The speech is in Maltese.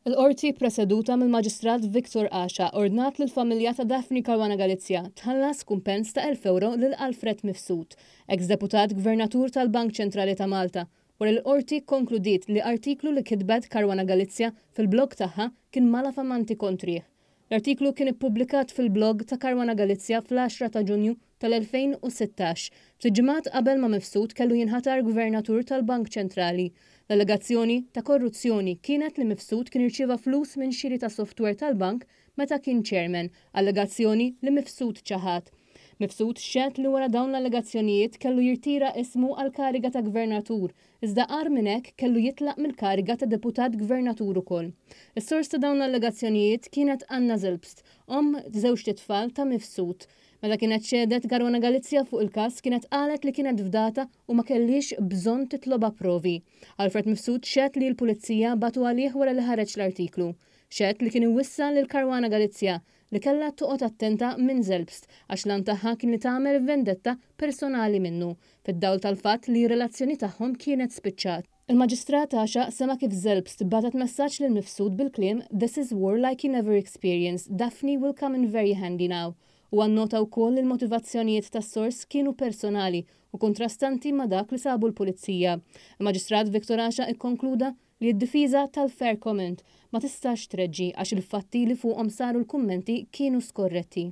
Il-qorti preseduta mill-Maġistrat Victor Asha ordnat lill-familja ta' Daphne Caruana Galizia tħallas kumpens ta' 1,000 euro lil Alfred Mifsud, ex-deputat gvernatur tal-Bank Ċentrali ta' Malta, wara l-qorti konkludiet li artiklu li kitbet Caruana Galizia fil-blog tagħha kien malafamanti kontrih. L-artiklu kien ippubblikat fil-blog ta' Caruana Galizia fl-10 ta' Ġunju tal-2016, ftit ġimgħat qabel ma Mifsud kellu jinħatar gvernatur tal-Bank Ċentrali. L-allegazzjoni ta' korruzzjoni kienet li Mifsud kien irċieva flus minn xiri ta' software tal-bank meta kien chairman, allegazzjoni li Mifsud ċaħat. Mifsud xedt li wara dawn l-allegazzjonijiet kellu jirtira ismu għal kariga ta' gvernatur, iżda qar minn hekk kellu jitlaq mill-kariga ta' deputat gvernatur ukoll. Is-sors ta' dawn l-allegazzjonijiet kienet Anna Zelbst, żewġ titfal ta' Mifsud. Meta kienet ċedet Caruana Galizia fuq il-każ kienet qalet li kienet fdata u ma kellix bżonn titloba provi. Alfred Mifsud xedt li l-pulizija batu għalih wara li ħareġ l-artiklu. Xedt li kien iwissa lil Caruana Galizia li kellha toqgħod attenta minn Zelbst għax lan tagħha kien li tagħmel vendetta personali minnu fid-dawl tal-fatt li r-relazzjoni tagħhom kienet spiċċat. Il-Maġistrat Asha sema kif Zelbst batet messaġġ lil Mifsud bil-kliem "This is war like you never experienced. Daphne will come in very handy now." U annota wkoll il-motivazzjonijiet tas-sors kienu personali u kontrastanti ma' dak li sabu l-pulizija. Il-Maġistrat Victor Asha ikkonkluda li d-difiża tal-fair comment ma tistax treġġi għax il-fatti li fuqhom saru l-kummenti kienu skorretti.